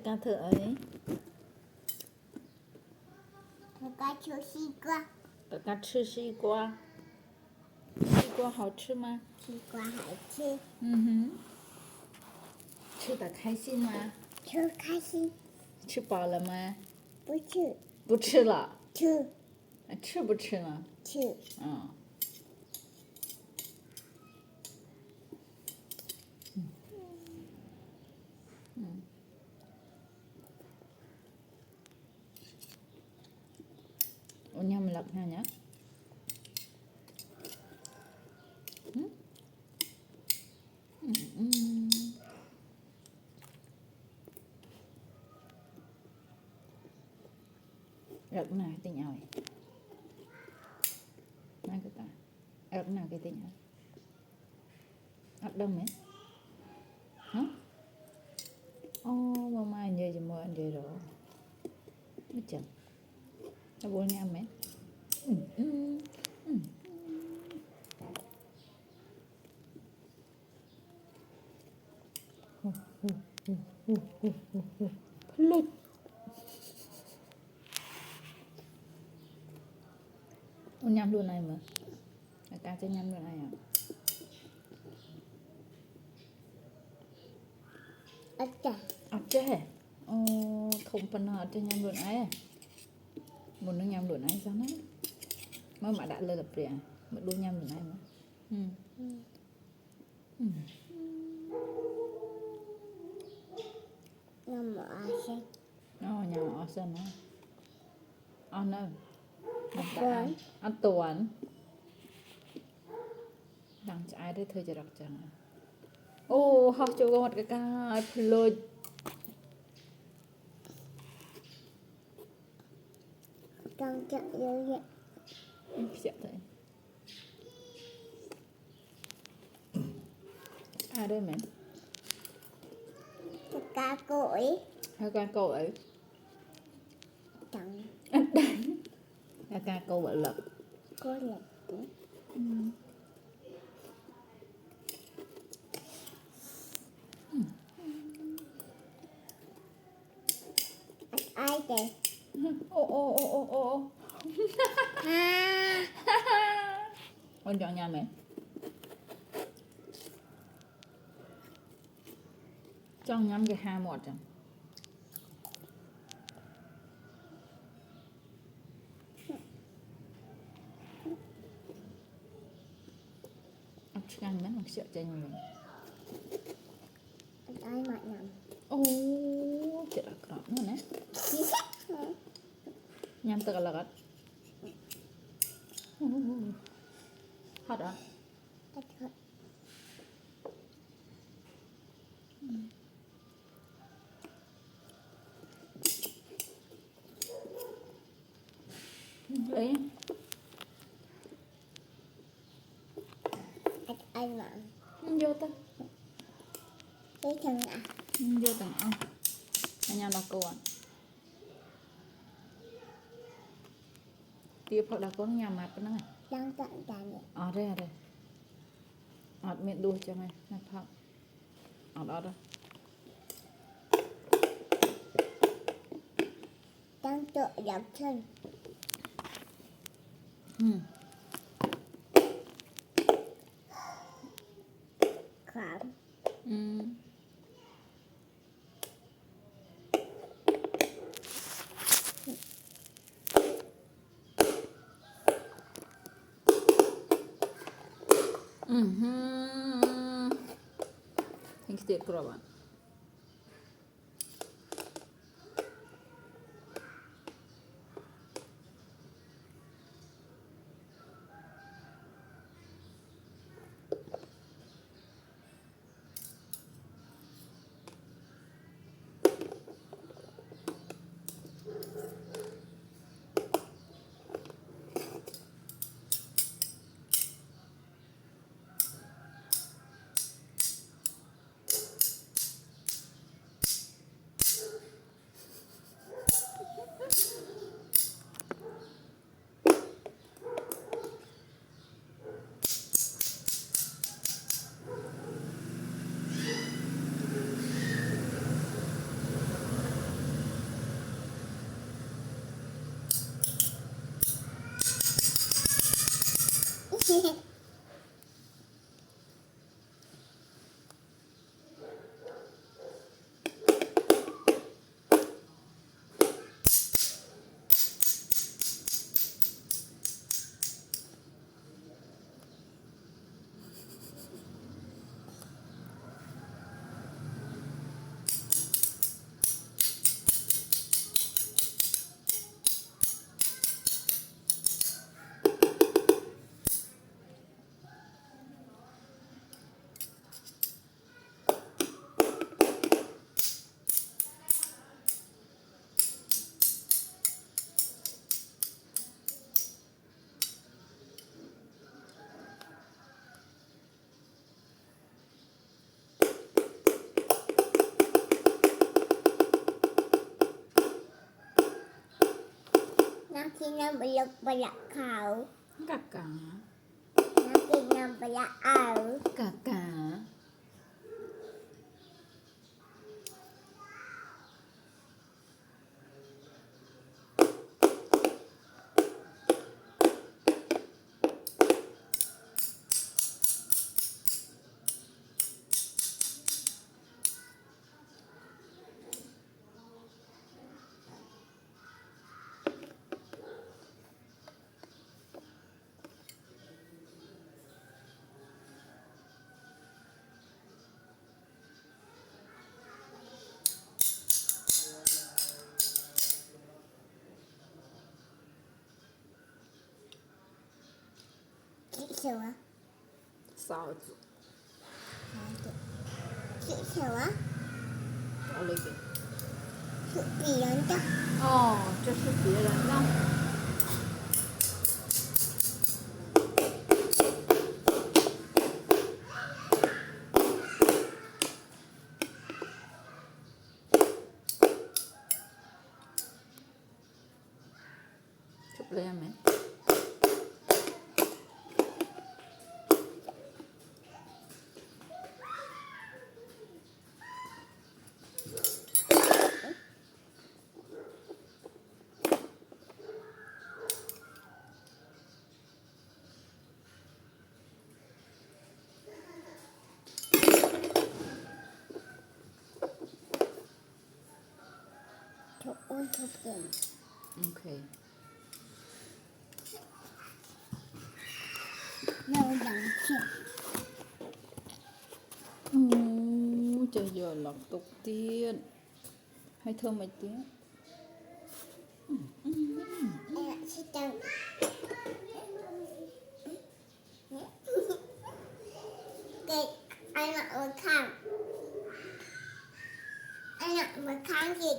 Đại ca thử ấy. Đại ca吃西瓜。 Đại ca吃西瓜。西瓜好吃吗？西瓜好吃。吃得开心吗？吃开心。吃饱了吗？不吃。不吃了。吃。吃不吃呢？吃。Nhâm lật ha nhá. Rực nào cái nhau vậy? Nói cái ta. Rực nào cái tình nhau? Ấp đông ấy. Hả? Mama anh chơi cho mua anh chơi rồi. Mất chừng. Nó buồn nha mẹ. Lụt. Nhâm luôn này mà. Đại ca sẽ nhâm luôn này à? Ache. Không phần nào ache nhâm luôn ấy. Muốn nó nhâm luôn ấy sao nó? Mà đã lơ lập rìa. Mà đua nhâm luôn ấy mà. Nhà Asen. Nhà Asen hả? Ăn đâu? Ăn tuần. Đang chạy đấy thôi cho đặc chẳng. Học cho con cái plug. Đang chạy vô vậy. Dạ thế. Đây mẹ. Ca cối. Ca câu ấy. Chẳng. Ca câu bật lật. Cô lật. Ai kìa? Con chọn nhà mẹ. Trong nhắm cái ha một chẳng. Ăn mấy một sợi cho mình. Ai mà nhầm. Chết là cọp nữa nè. Nhắm tất cả là gắt. Hot đó. Lấy. Ai mà. Vô ta. Cái chân à. Vô tầng ăn. Anh nhà bà cô ạ. Tiếp hoặc là có nhà mặt bên đó này. Đang tận tàn vậy. Đây. Miệng đuôi cho mày. Này thật. Đó. Đang tự dọc chân. Khám. Tänk det prova. nó khi nó bị lục và lạc khảo กะกะ nó khi nó bị lạc ảo กะกะchị sửa สาวจุ chị sửa เอาเลยกิน sự kỳ lớn chắc อ๋อจะคือเสียแล้วเนาะจบเลยไหม chỗ ôn thuộc tiền โอเค lâu đằng chuyện โอ้จะหย่อนหลักตกเตียนให้เธอมาเตี้ย em lại sẽ tăng cái anh nặng một khăn anh nặng một khăn gì